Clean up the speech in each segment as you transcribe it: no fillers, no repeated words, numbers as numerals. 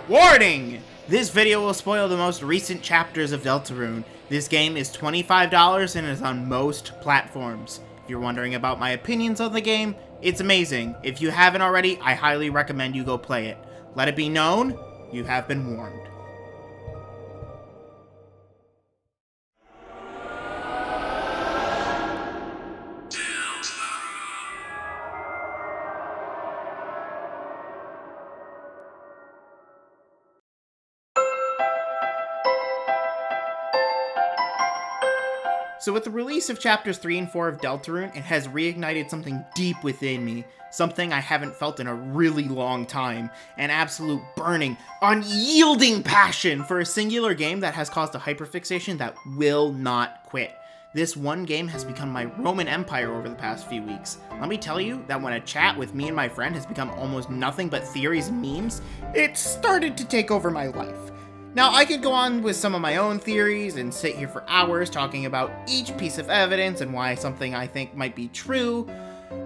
Warning! This video will spoil the most recent chapters of Deltarune. This game is $25 and is on most platforms. If you're wondering about my opinions on the game, it's amazing. If you haven't already, I highly recommend you go play it. Let it be known, you have been warned. So with the release of chapters 3 and 4 of Deltarune, it has reignited something deep within me, something I haven't felt in a really long time, an absolute burning, unyielding passion for a singular game that has caused a hyperfixation that will not quit. This one game has become my Roman Empire over the past few weeks. Let me tell you that when a chat with me and my friend has become almost nothing but theories and memes, it's started to take over my life. Now, I could go on with some of my own theories and sit here for hours talking about each piece of evidence and why something I think might be true,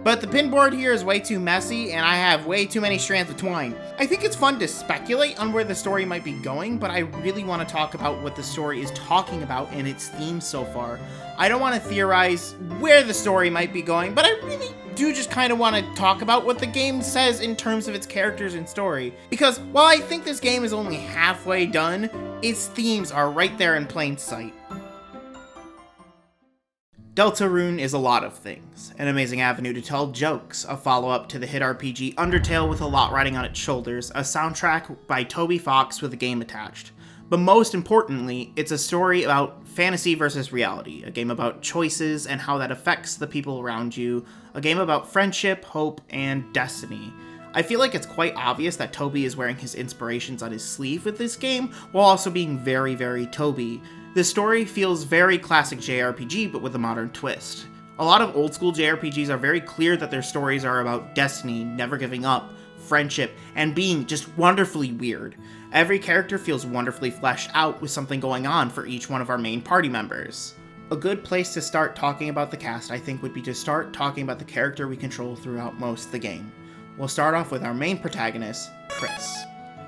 but the pinboard here is way too messy and I have way too many strands of twine. I think it's fun to speculate on where the story might be going, but I really want to talk about what the story is talking about and its themes so far. I don't want to theorize where the story might be going, but I really do just kind of want to talk about what the game says in terms of its characters and story. Because while I think this game is only halfway done, its themes are right there in plain sight. Deltarune is a lot of things. An amazing avenue to tell jokes, a follow-up to the hit RPG Undertale with a lot riding on its shoulders, a soundtrack by Toby Fox with a game attached. But most importantly, it's a story about fantasy versus reality, a game about choices and how that affects the people around you, a game about friendship, hope, and destiny. I feel like it's quite obvious that Toby is wearing his inspirations on his sleeve with this game, while also being very, very Toby. The story feels very classic JRPG, but with a modern twist. A lot of old school JRPGs are very clear that their stories are about destiny, never giving up, friendship, and being just wonderfully weird. Every character feels wonderfully fleshed out with something going on for each one of our main party members. A good place to start talking about the cast, I think, would be to start talking about the character we control throughout most of the game. We'll start off with our main protagonist, Kris.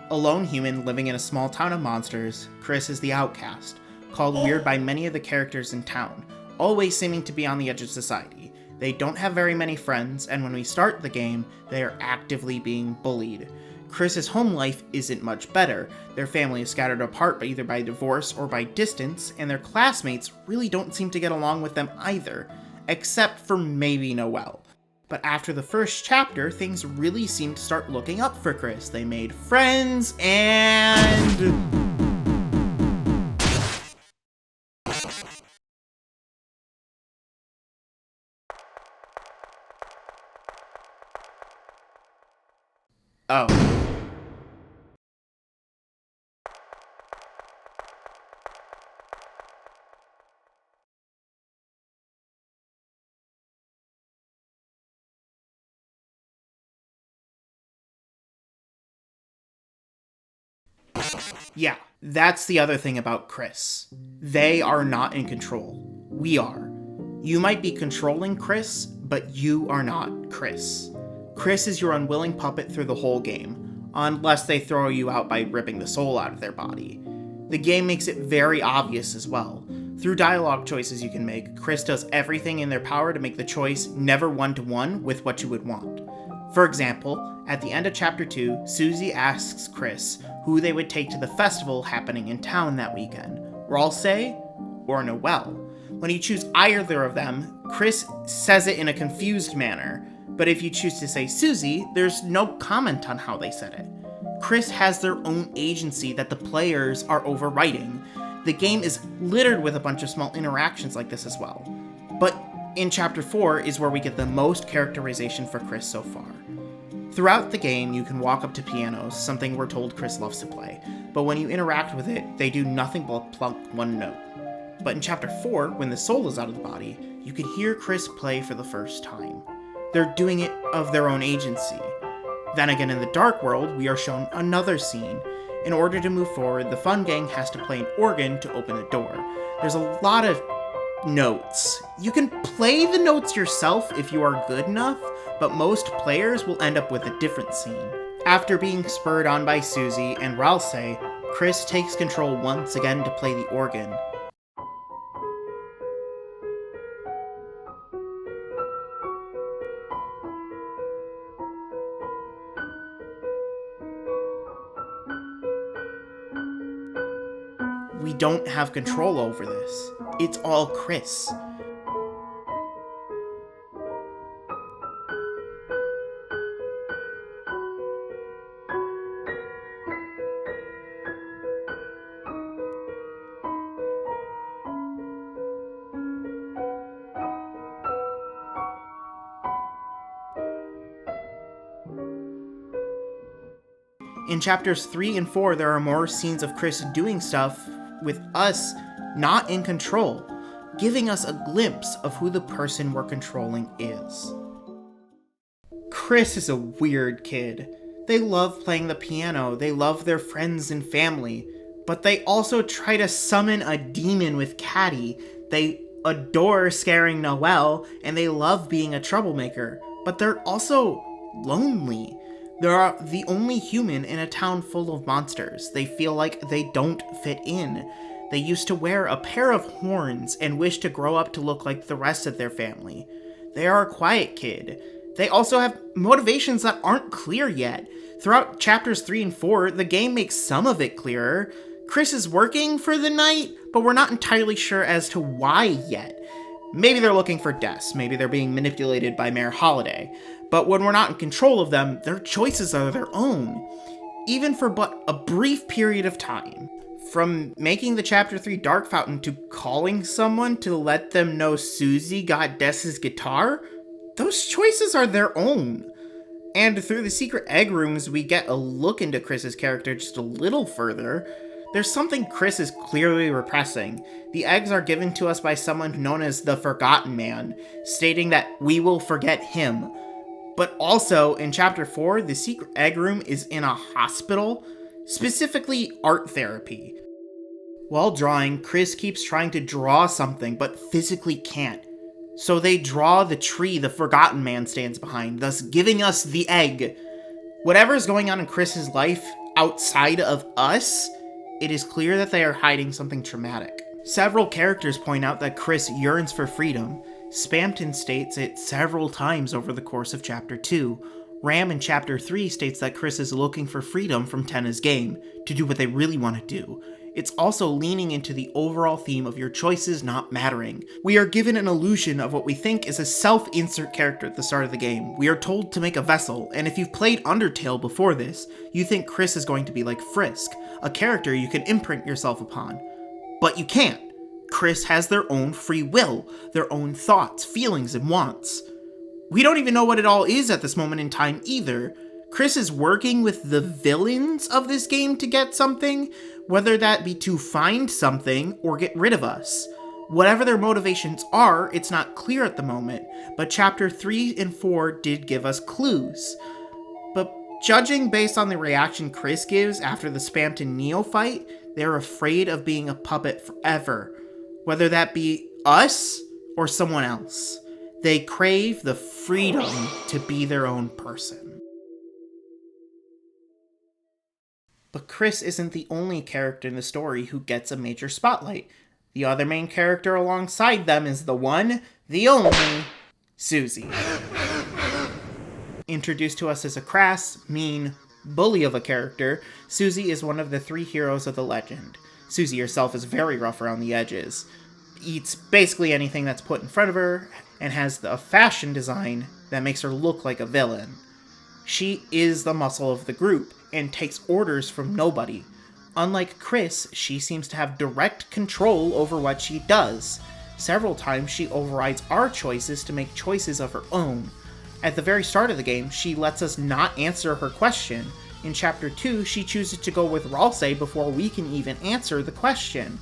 A lone human living in a small town of monsters, Kris is the outcast, called weird by many of the characters in town, always seeming to be on the edge of society. They don't have very many friends, and when we start the game, they are actively being bullied. Kris's home life isn't much better. Their family is scattered apart either by divorce or by distance, and their classmates really don't seem to get along with them either, except for maybe Noelle. But after the first chapter, things really seem to start looking up for Kris. They made friends, and oh. Yeah, that's the other thing about Kris. They are not in control. We are. You might be controlling Kris, but you are not Kris. Kris is your unwilling puppet through the whole game, unless they throw you out by ripping the soul out of their body. The game makes it very obvious as well. Through dialogue choices you can make, Kris does everything in their power to make the choice never one-to-one with what you would want. For example, at the end of Chapter 2, Susie asks Kris who they would take to the festival happening in town that weekend, Ralsei or Noelle. When you choose either of them, Kris says it in a confused manner, but if you choose to say Susie, there's no comment on how they said it. Kris has their own agency that the players are overwriting. The game is littered with a bunch of small interactions like this as well. But in Chapter 4 is where we get the most characterization for Kris so far. Throughout the game, you can walk up to pianos, something we're told Kris loves to play, but when you interact with it, they do nothing but plunk one note. But in Chapter 4, when the soul is out of the body, you can hear Kris play for the first time. They're doing it of their own agency. Then again, in the Dark World, we are shown another scene. In order to move forward, the Fun Gang has to play an organ to open a door. There's a lot of notes. You can play the notes yourself if you are good enough, but most players will end up with a different scene. After being spurred on by Susie and Ralsei, Kris takes control once again to play the organ. We don't have control over this. It's all Kris. In chapters 3 and 4, there are more scenes of Kris doing stuff with us not in control, giving us a glimpse of who the person we're controlling is. Kris is a weird kid. They love playing the piano, they love their friends and family, but they also try to summon a demon with Caddy. They adore scaring Noelle, and they love being a troublemaker, but they're also lonely. They're the only human in a town full of monsters. They feel like they don't fit in. They used to wear a pair of horns and wish to grow up to look like the rest of their family. They are a quiet kid. They also have motivations that aren't clear yet. Throughout chapters 3 and 4, the game makes some of it clearer. Kris is working for the night, but we're not entirely sure as to why yet. Maybe they're looking for Des, maybe they're being manipulated by Mayor Holiday. But when we're not in control of them, their choices are their own, even for but a brief period of time. From making the Chapter 3 Dark Fountain to calling someone to let them know Susie got Des's guitar, those choices are their own. And through the secret egg rooms, we get a look into Kris's character just a little further. There's something Kris is clearly repressing. The eggs are given to us by someone known as the Forgotten Man, stating that we will forget him. But also, in Chapter 4, the secret egg room is in a hospital, specifically art therapy. While drawing, Kris keeps trying to draw something, but physically can't. So they draw the tree the Forgotten Man stands behind, thus giving us the egg. Whatever is going on in Kris's life outside of us, it is clear that they are hiding something traumatic. Several characters point out that Kris yearns for freedom. Spamton states it several times over the course of Chapter 2. Ram in Chapter 3 states that Kris is looking for freedom from Tenna's game, to do what they really want to do. It's also leaning into the overall theme of your choices not mattering. We are given an illusion of what we think is a self-insert character at the start of the game. We are told to make a vessel, and if you've played Undertale before this, you think Kris is going to be like Frisk, a character you can imprint yourself upon. But you can't. Kris has their own free will, their own thoughts, feelings, and wants. We don't even know what it all is at this moment in time either. Kris is working with the villains of this game to get something, whether that be to find something or get rid of us. Whatever their motivations are, it's not clear at the moment, but Chapter 3 and 4 did give us clues. But judging based on the reaction Kris gives after the Spamton Neo fight, they're afraid of being a puppet forever. Whether that be us or someone else. They crave the freedom to be their own person. But Kris isn't the only character in the story who gets a major spotlight. The other main character alongside them is the one, the only, Susie. Introduced to us as a crass, mean, bully of a character, Susie is one of the 3 heroes of the legend. Susie herself is very rough around the edges, eats basically anything that's put in front of her, and has a fashion design that makes her look like a villain. She is the muscle of the group, and takes orders from nobody. Unlike Kris, she seems to have direct control over what she does. Several times she overrides our choices to make choices of her own. At the very start of the game, she lets us not answer her question. In Chapter 2, she chooses to go with Ralsei before we can even answer the question.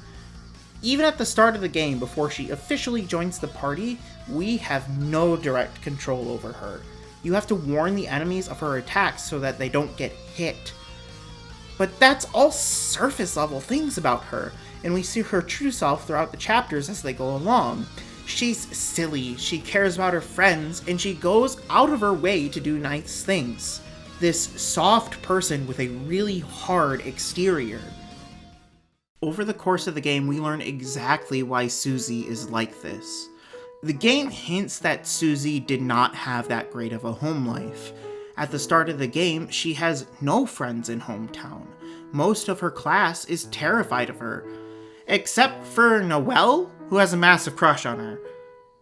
Even at the start of the game, before she officially joins the party, we have no direct control over her. You have to warn the enemies of her attacks so that they don't get hit. But that's all surface level things about her, and we see her true self throughout the chapters as they go along. She's silly, she cares about her friends, and she goes out of her way to do nice things. this soft person with a really hard exterior. Over the course of the game, we learn exactly why Susie is like this. The game hints that Susie did not have that great of a home life. At the start of the game, she has no friends in hometown. Most of her class is terrified of her, except for Noelle, who has a massive crush on her.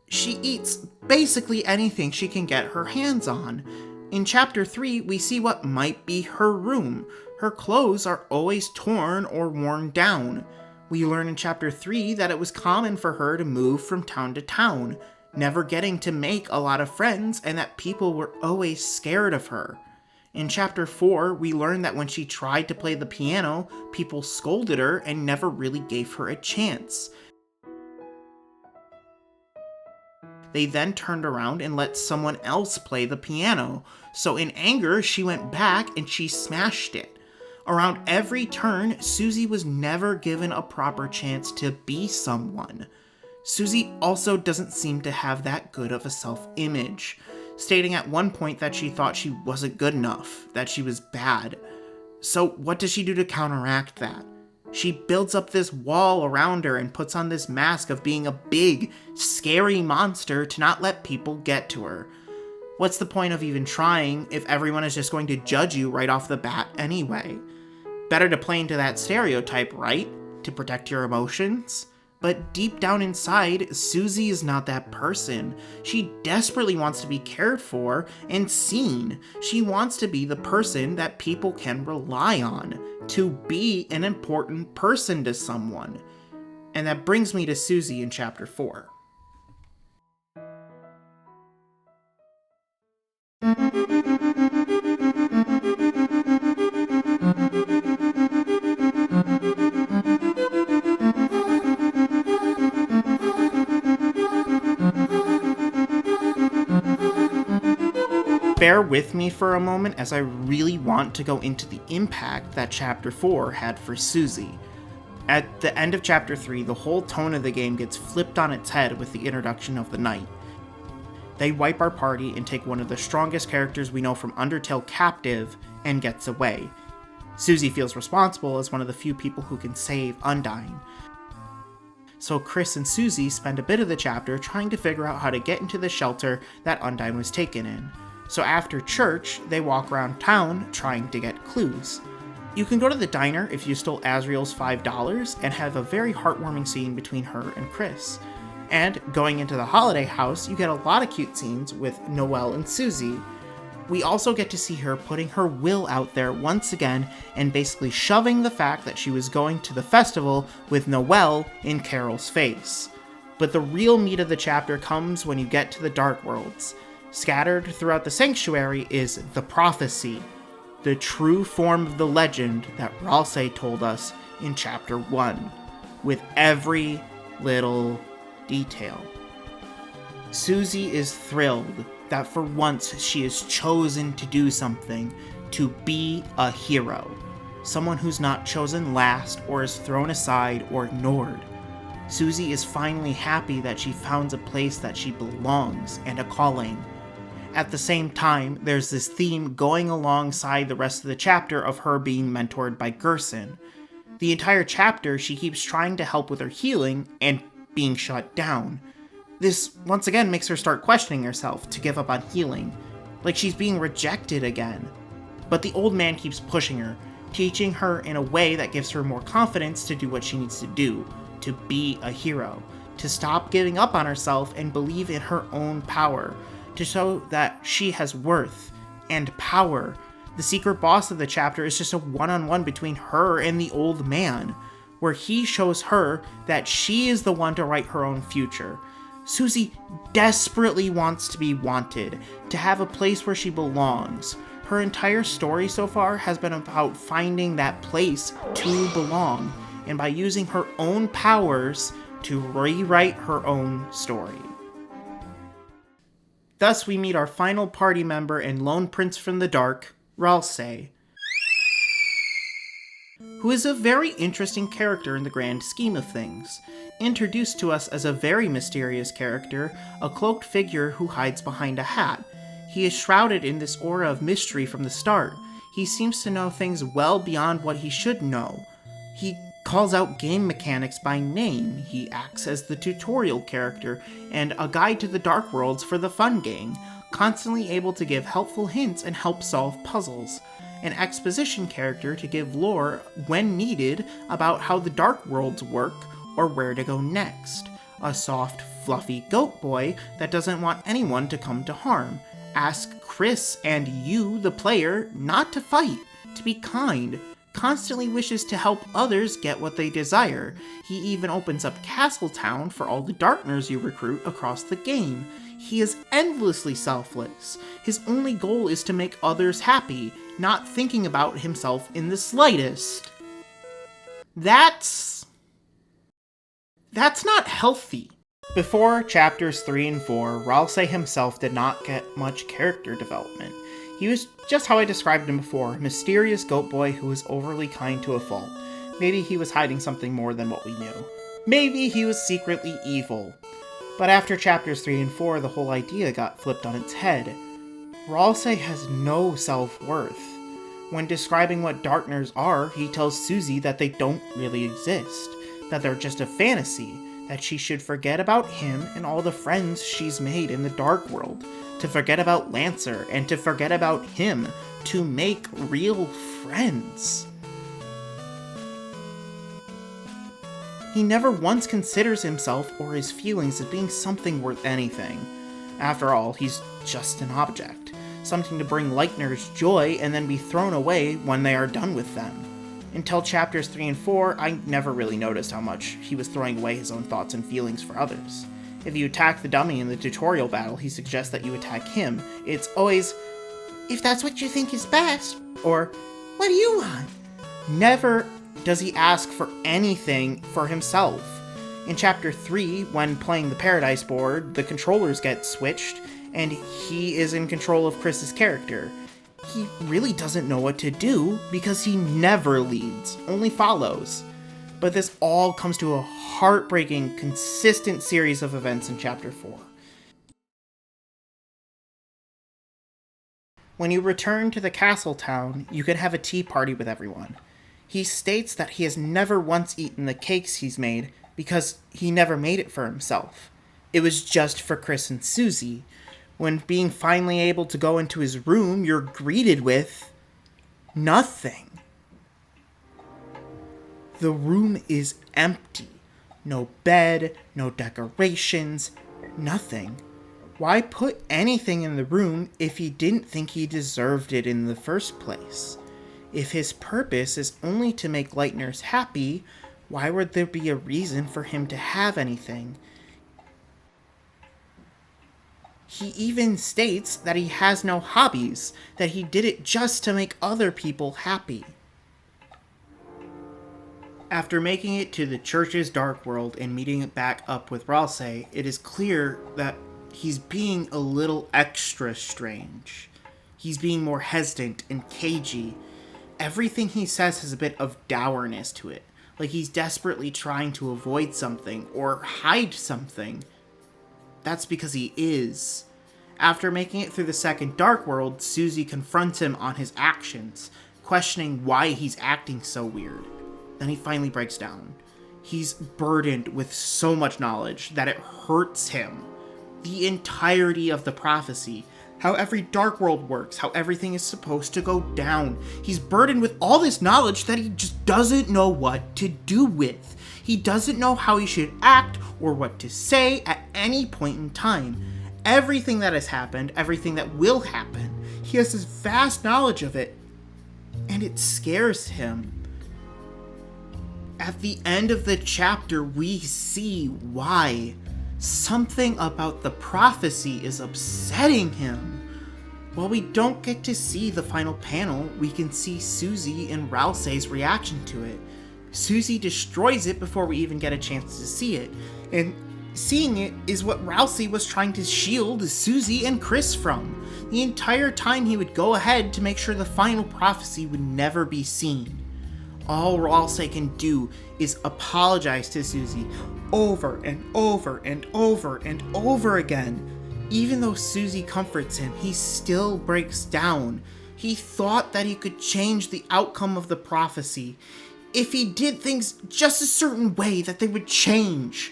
She eats basically anything she can get her hands on. In Chapter 3, we see what might be her room. Her clothes are always torn or worn down. We learn in Chapter 3 that it was common for her to move from town to town, never getting to make a lot of friends, and that people were always scared of her. In Chapter 4, we learn that when she tried to play the piano, people scolded her and never really gave her a chance. They then turned around and let someone else play the piano, so in anger, she went back and she smashed it. Around every turn, Susie was never given a proper chance to be someone. Susie also doesn't seem to have that good of a self-image, stating at one point that she thought she wasn't good enough, that she was bad. So what does she do to counteract that? She builds up this wall around her and puts on this mask of being a big, scary monster to not let people get to her. What's the point of even trying if everyone is just going to judge you right off the bat anyway? Better to play into that stereotype, right? To protect your emotions? But deep down inside, Susie is not that person. She desperately wants to be cared for and seen. She wants to be the person that people can rely on, to be an important person to someone. And that brings me to Susie in Chapter 4. Bear with me for a moment as I really want to go into the impact that Chapter 4 had for Susie. At the end of Chapter 3, the whole tone of the game gets flipped on its head with the introduction of the knight. They wipe our party and take one of the strongest characters we know from Undertale captive and gets away. Susie feels responsible as one of the few people who can save Undyne. So Kris and Susie spend a bit of the chapter trying to figure out how to get into the shelter that Undyne was taken in. So after church, they walk around town trying to get clues. You can go to the diner if you stole Asriel's $5 and have a very heartwarming scene between her and Kris. And going into the holiday house, you get a lot of cute scenes with Noelle and Susie. We also get to see her putting her will out there once again and basically shoving the fact that she was going to the festival with Noelle in Carol's face. But the real meat of the chapter comes when you get to the Dark Worlds. Scattered throughout the sanctuary is the prophecy, the true form of the legend that Ralsei told us in Chapter 1, with every little detail. Susie is thrilled that for once she is chosen to do something, to be a hero, someone who's not chosen last or is thrown aside or ignored. Susie is finally happy that she found a place that she belongs and a calling. At the same time, there's this theme going alongside the rest of the chapter of her being mentored by Gerson. The entire chapter, she keeps trying to help with her healing and being shut down. This once again makes her start questioning herself to give up on healing, like she's being rejected again. But the old man keeps pushing her, teaching her in a way that gives her more confidence to do what she needs to do, to be a hero, to stop giving up on herself and believe in her own power, to show that she has worth and power. The secret boss of the chapter is just a one-on-one between her and the old man, where he shows her that she is the one to write her own future. Susie desperately wants to be wanted, to have a place where she belongs. Her entire story so far has been about finding that place to belong, and by using her own powers to rewrite her own story. Thus, we meet our final party member and lone prince from the dark, Ralsei, who is a very interesting character in the grand scheme of things. Introduced to us as a very mysterious character, a cloaked figure who hides behind a hat. He is shrouded in this aura of mystery from the start. He seems to know things well beyond what he should know. He calls out game mechanics by name. He acts as the tutorial character and a guide to the Dark Worlds for the fun gang, constantly able to give helpful hints and help solve puzzles. An exposition character to give lore when needed about how the Dark Worlds work or where to go next. A soft, fluffy goat boy that doesn't want anyone to come to harm. Ask Kris and you, the player, not to fight, to be kind. Constantly wishes to help others get what they desire. He even opens up Castletown for all the Darkners you recruit across the game. He is endlessly selfless. His only goal is to make others happy, not thinking about himself in the slightest. That's not healthy. Before chapters 3 and 4, Ralsei himself did not get much character development. He was just how I described him before, a mysterious goat boy who was overly kind to a fault. Maybe he was hiding something more than what we knew. Maybe he was secretly evil. But after chapters 3 and 4, the whole idea got flipped on its head. Ralsei has no self-worth. When describing what Darkners are, he tells Susie that they don't really exist, that they're just a fantasy, that she should forget about him and all the friends she's made in the Dark World, to forget about Lancer, and to forget about him, to make real friends. He never once considers himself or his feelings as being something worth anything. After all, he's just an object, something to bring Lightners joy and then be thrown away when they are done with them. Until chapters 3 and 4, I never really noticed how much he was throwing away his own thoughts and feelings for others. If you attack the dummy in the tutorial battle, he suggests that you attack him. It's always, if that's what you think is best, or, what do you want? Never does he ask for anything for himself. In chapter 3, when playing the Paradise board, the controllers get switched, and he is in control of Kris's character. He really doesn't know what to do because he never leads, only follows. But this all comes to a heartbreaking, consistent series of events in chapter 4. When you return to the castle town, you can have a tea party with everyone. He states that he has never once eaten the cakes he's made because he never made it for himself. It was just for Kris and Susie. When being finally able to go into his room, you're greeted with nothing. The room is empty. No bed, no decorations, nothing. Why put anything in the room if he didn't think he deserved it in the first place? If his purpose is only to make Lightners happy, why would there be a reason for him to have anything? He even states that he has no hobbies, that he did it just to make other people happy. After making it to the church's dark world and meeting it back up with Ralsei, it is clear that he's being a little extra strange. He's being more hesitant and cagey. Everything he says has a bit of dourness to it, like he's desperately trying to avoid something or hide something. That's because he is. After making it through the second Dark World, Susie confronts him on his actions, questioning why he's acting so weird. Then he finally breaks down. He's burdened with so much knowledge that it hurts him. The entirety of the prophecy, how every Dark World works, how everything is supposed to go down. He's burdened with all this knowledge that he just doesn't know what to do with. He doesn't know how he should act or what to say at any point in time. Everything that has happened, everything that will happen, he has this vast knowledge of it, and it scares him. At the end of the chapter, we see why. Something about the prophecy is upsetting him. While we don't get to see the final panel, we can see Susie and Ralsei's reaction to it. Susie destroys it before we even get a chance to see it, and seeing it is what Ralsei was trying to shield Susie and Kris from. The entire time he would go ahead to make sure the final prophecy would never be seen. All Ralsei can do is apologize to Susie over and over and over and over again. Even though Susie comforts him, he still breaks down. He thought that he could change the outcome of the prophecy. If he did things just a certain way, that they would change.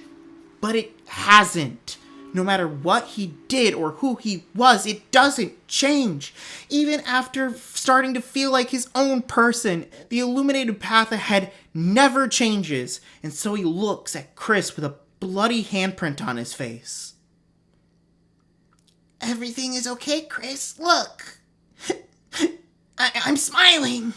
But it hasn't. No matter what he did or who he was, it doesn't change. Even after starting to feel like his own person, the illuminated path ahead never changes. And so he looks at Kris with a bloody handprint on his face. Everything is okay, Kris. Look. I'm smiling.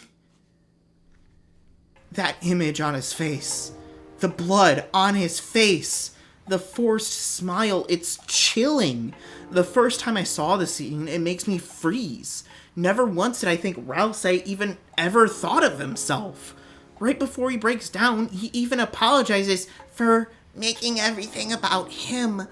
That image on his face. The blood on his face. The forced smile. It's chilling. The first time I saw the scene, it makes me freeze. Never once did I think Ralsei even ever thought of himself. Right before he breaks down, he even apologizes for making everything about him.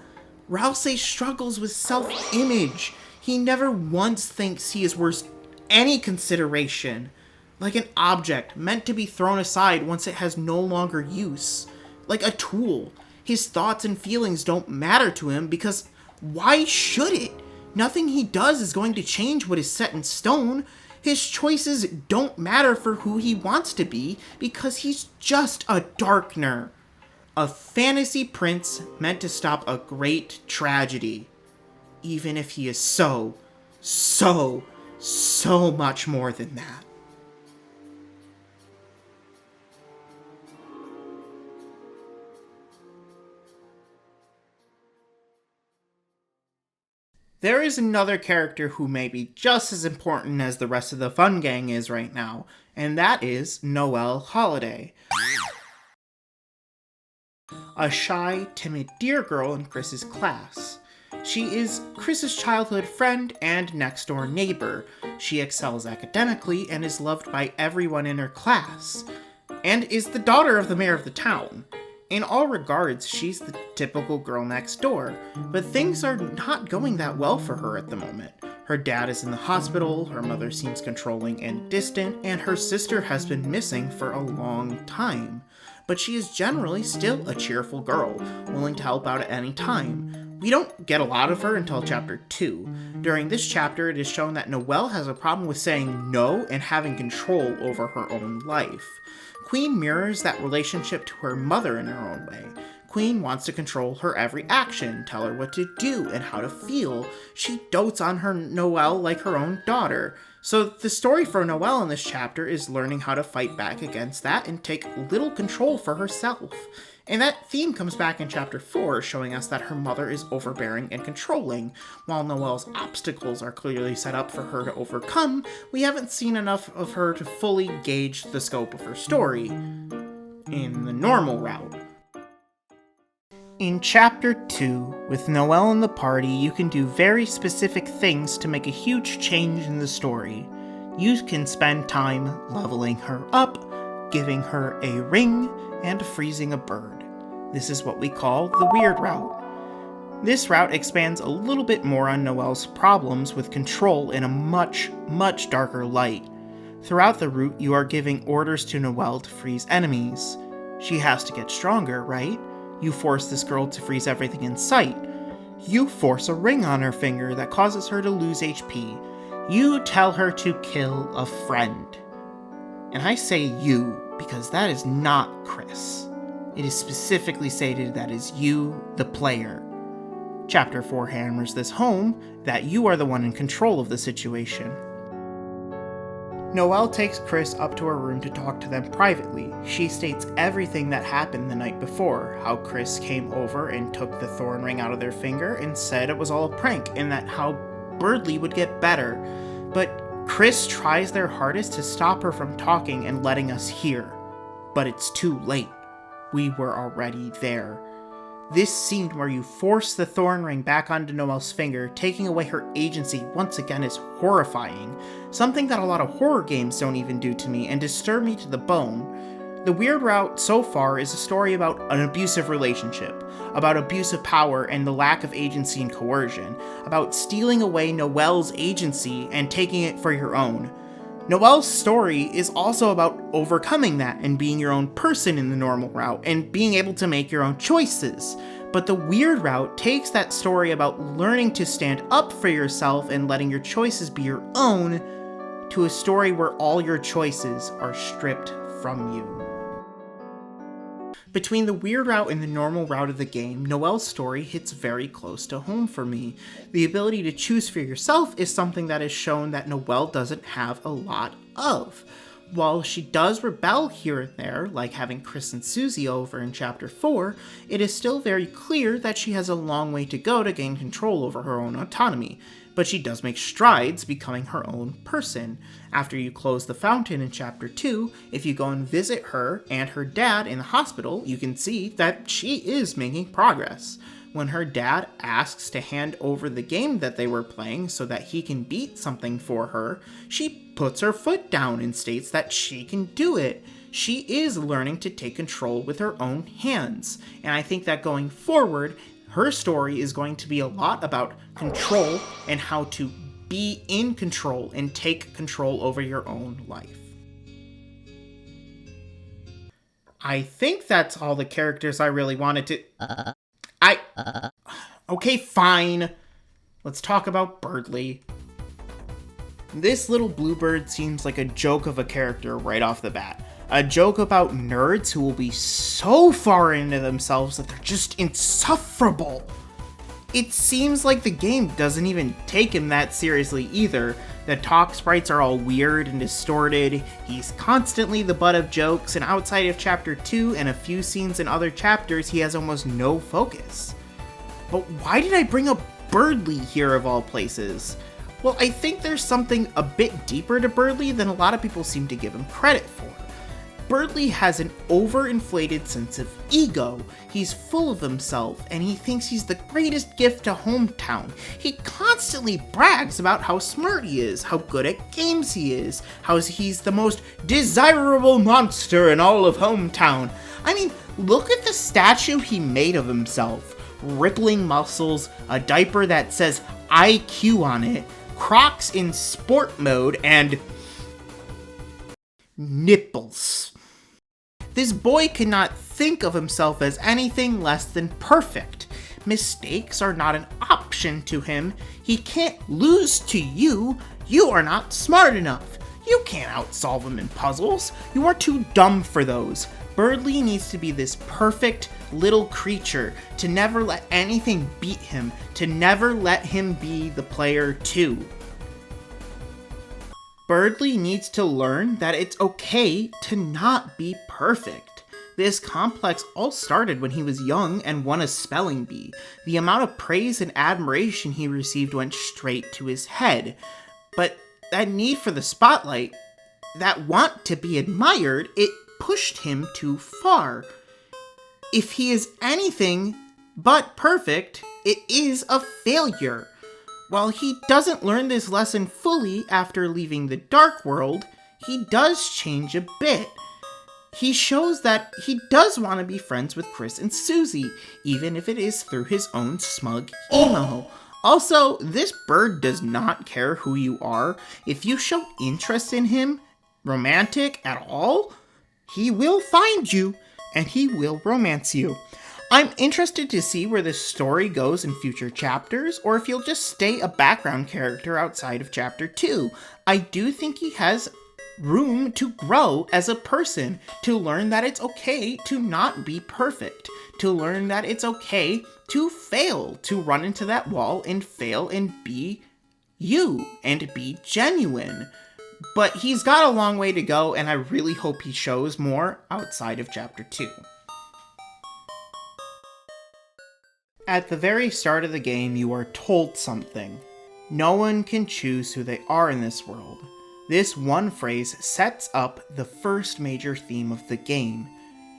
Ralsei struggles with self-image. He never once thinks he is worth any consideration. Like an object meant to be thrown aside once it has no longer use. Like a tool. His thoughts and feelings don't matter to him because why should it? Nothing he does is going to change what is set in stone. His choices don't matter for who he wants to be because he's just a Darkner. A fantasy prince meant to stop a great tragedy. Even if he is so much more than that. There is another character who may be just as important as the rest of the fun gang is right now, and that is Noelle Holiday. A shy, timid deer girl in Kris's class. She is Kris's childhood friend and next-door neighbor. She excels academically and is loved by everyone in her class, and is the daughter of the mayor of the town. In all regards, she's the typical girl next door, but things are not going that well for her at the moment. Her dad is in the hospital, her mother seems controlling and distant, and her sister has been missing for a long time. But she is generally still a cheerful girl, willing to help out at any time. We don't get a lot of her until chapter 2. During this chapter, it is shown that Noelle has a problem with saying no and having control over her own life. Queen mirrors that relationship to her mother in her own way. Queen wants to control her every action, tell her what to do and how to feel. She dotes on her Noelle like her own daughter. So the story for Noelle in this chapter is learning how to fight back against that and take little control for herself. And that theme comes back in chapter 4, showing us that her mother is overbearing and controlling. While Noelle's obstacles are clearly set up for her to overcome, we haven't seen enough of her to fully gauge the scope of her story in the normal route. In chapter 2, with Noelle in the party, you can do very specific things to make a huge change in the story. You can spend time leveling her up, giving her a ring, and freezing a bird. This is what we call the weird route. This route expands a little bit more on Noelle's problems with control in a much darker light. Throughout the route, you are giving orders to Noelle to freeze enemies. She has to get stronger, right? You force this girl to freeze everything in sight. You force a ring on her finger that causes her to lose HP. You tell her to kill a friend. And I say you because that is not Kris. It is specifically stated that is you, the player. Chapter 4 hammers this home, that you are the one in control of the situation. Noelle takes Kris up to her room to talk to them privately. She states everything that happened the night before, how Kris came over and took the thorn ring out of their finger and said it was all a prank, and that how Berdly would get better. But Kris tries their hardest to stop her from talking and letting us hear. But it's too late. We were already there. This scene where you force the thorn ring back onto Noelle's finger, taking away her agency once again, is horrifying. Something that a lot of horror games don't even do to me and disturb me to the bone. The weird route so far is a story about an abusive relationship, about abuse of power and the lack of agency and coercion, about stealing away Noelle's agency and taking it for your own. Noelle's story is also about overcoming that and being your own person in the normal route and being able to make your own choices. But the weird route takes that story about learning to stand up for yourself and letting your choices be your own to a story where all your choices are stripped from you. Between the weird route and the normal route of the game, Noelle's story hits very close to home for me. The ability to choose for yourself is something that is shown that Noelle doesn't have a lot of. While she does rebel here and there, like having Kris and Susie over in Chapter 4, it is still very clear that she has a long way to go to gain control over her own autonomy. But she does make strides becoming her own person. After you close the fountain in Chapter 2, if you go and visit her and her dad in the hospital, you can see that she is making progress. When her dad asks to hand over the game that they were playing so that he can beat something for her, she puts her foot down and states that she can do it. She is learning to take control with her own hands. And I think that going forward, her story is going to be a lot about control and how to be in control and take control over your own life. I think that's all the characters I really wanted to... Okay, fine. Let's talk about Berdly. This little bluebird seems like a joke of a character right off the bat. A joke about nerds who will be so far into themselves that they're just insufferable. It seems like the game doesn't even take him that seriously either. The talk sprites are all weird and distorted, he's constantly the butt of jokes, and outside of Chapter 2 and a few scenes in other chapters, he has almost no focus. But why did I bring up Berdly here of all places? Well, I think there's something a bit deeper to Berdly than a lot of people seem to give him credit for. Berdly has an overinflated sense of ego. He's full of himself, and he thinks he's the greatest gift to hometown. He constantly brags about how smart he is, how good at games he is, how he's the most desirable monster in all of hometown. I mean, look at the statue he made of himself. Rippling muscles, a diaper that says IQ on it, Crocs in sport mode, and nipples. This boy cannot think of himself as anything less than perfect. Mistakes are not an option to him. He can't lose to you. You are not smart enough. You can't outsolve him in puzzles. You are too dumb for those. Berdly needs to be this perfect little creature, to never let anything beat him, to never let him be the player too. Berdly needs to learn that it's okay to not be perfect. This complex all started when he was young and won a spelling bee. The amount of praise and admiration he received went straight to his head. But that need for the spotlight, that want to be admired, it pushed him too far. If he is anything but perfect, it is a failure. While he doesn't learn this lesson fully after leaving the dark world, he does change a bit. He shows that he does want to be friends with Kris and Susie, even if it is through his own smug emo. Also, this bird does not care who you are. If you show interest in him, romantic at all, he will find you and he will romance you. I'm interested to see where this story goes in future chapters, or if he'll just stay a background character outside of Chapter 2. I do think he has room to grow as a person, to learn that it's okay to not be perfect, to learn that it's okay to fail, to run into that wall and fail and be you, and be genuine. But he's got a long way to go, and I really hope he shows more outside of Chapter 2. At the very start of the game, you are told something. No one can choose who they are in this world. This one phrase sets up the first major theme of the game.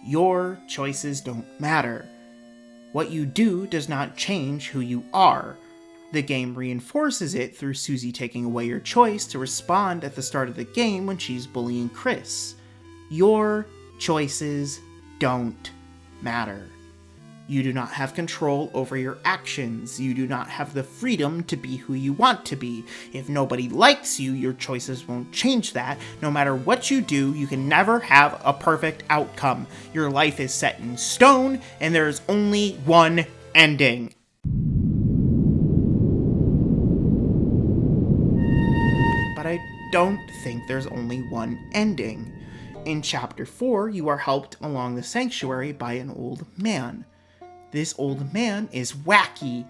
Your choices don't matter. What you do does not change who you are. The game reinforces it through Susie taking away your choice to respond at the start of the game when she's bullying Kris. Your choices don't matter. You do not have control over your actions. You do not have the freedom to be who you want to be. If nobody likes you, your choices won't change that. No matter what you do, you can never have a perfect outcome. Your life is set in stone, and there is only one ending. But I don't think there's only one ending. In Chapter 4, you are helped along the sanctuary by an old man. This old man is wacky.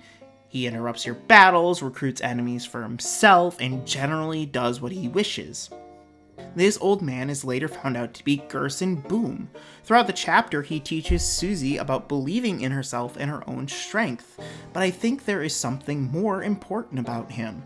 He interrupts your battles, recruits enemies for himself, and generally does what he wishes. This old man is later found out to be Gerson Boom. Throughout the chapter, he teaches Susie about believing in herself and her own strength, but I think there is something more important about him.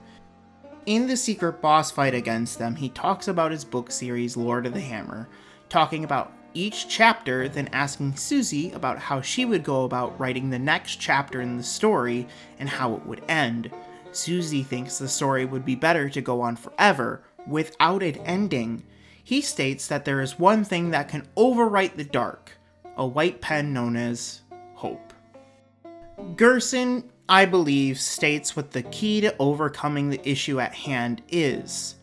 In the secret boss fight against them, he talks about his book series Lord of the Hammer, talking about each chapter, then asking Susie about how she would go about writing the next chapter in the story and how it would end. Susie thinks the story would be better to go on forever, without it ending. He states that there is one thing that can overwrite the dark, a white pen known as hope. Gerson, I believe, states what the key to overcoming the issue at hand is.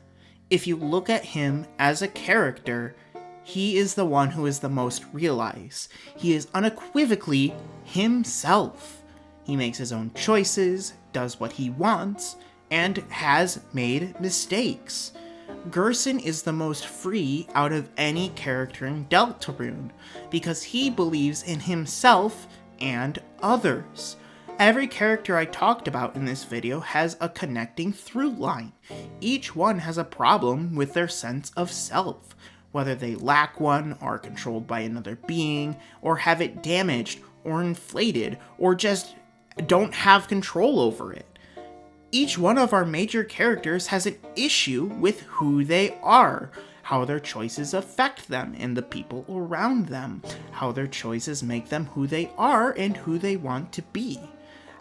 If you look at him as a character, he is the one who is the most realized. He is unequivocally himself. He makes his own choices, does what he wants, and has made mistakes. Gerson is the most free out of any character in Deltarune, because he believes in himself and others. Every character I talked about in this video has a connecting through line. Each one has a problem with their sense of self, whether they lack one, are controlled by another being, or have it damaged or inflated, or just don't have control over it. Each one of our major characters has an issue with who they are, how their choices affect them and the people around them, how their choices make them who they are and who they want to be.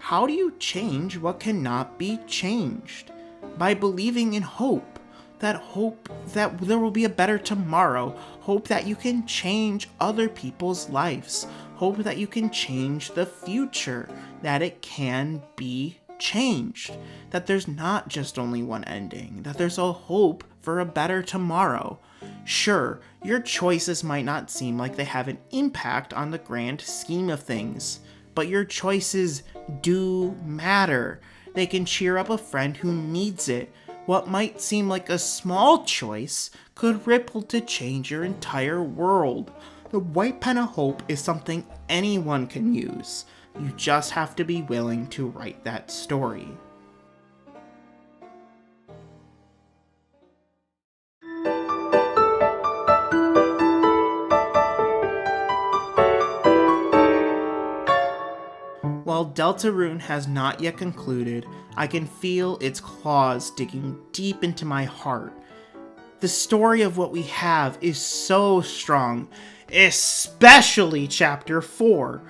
How do you change what cannot be changed? By believing in hope that there will be a better tomorrow, hope that you can change other people's lives, hope that you can change the future, that it can be changed, that there's not just only one ending, that there's a hope for a better tomorrow. Sure, your choices might not seem like they have an impact on the grand scheme of things, but your choices do matter. They can cheer up a friend who needs it. What might seem like a small choice could ripple to change your entire world. The white pen of hope is something anyone can use. You just have to be willing to write that story. While Deltarune has not yet concluded, I can feel its claws digging deep into my heart. The story of what we have is so strong, especially Chapter 4.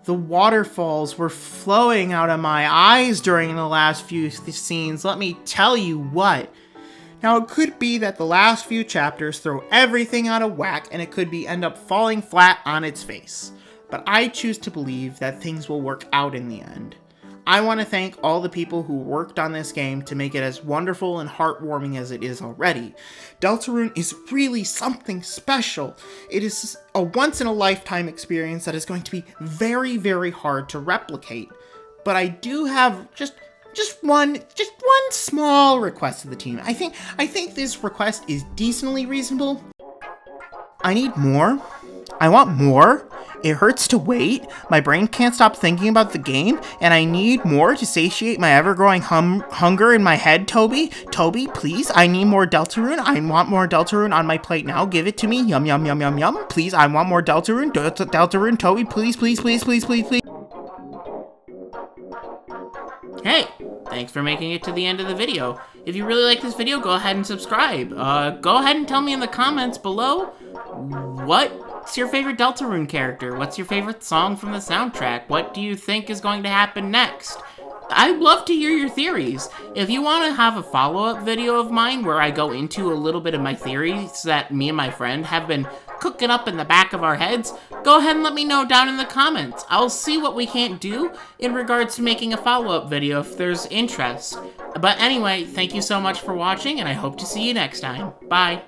The waterfalls were flowing out of my eyes during the last few scenes, let me tell you what. Now, it could be that the last few chapters throw everything out of whack and it could be end up falling flat on its face. But I choose to believe that things will work out in the end. I want to thank all the people who worked on this game to make it as wonderful and heartwarming as it is already. Deltarune is really something special. It is a once-in-a-lifetime experience that is going to be very, very hard to replicate. But I do have just one small request to the team. I think this request is decently reasonable. I need more. I want more. It hurts to wait. My brain can't stop thinking about the game, and I need more to satiate my ever-growing hunger in my head, Toby. Toby, please, I need more Deltarune. I want more Deltarune on my plate now. Give it to me. Yum, yum, yum, yum, yum. Please, I want more Deltarune. Deltarune, Toby, please, please, please, please, please, please. Hey, thanks for making it to the end of the video. If you really like this video, go ahead and subscribe. Go ahead and tell me in the comments below what's your favorite Deltarune character? What's your favorite song from the soundtrack? What do you think is going to happen next? I'd love to hear your theories. If you want to have a follow-up video of mine where I go into a little bit of my theories that me and my friend have been cooking up in the back of our heads, go ahead and let me know down in the comments. I'll see what we can't do in regards to making a follow-up video if there's interest. But anyway, thank you so much for watching, and I hope to see you next time. Bye.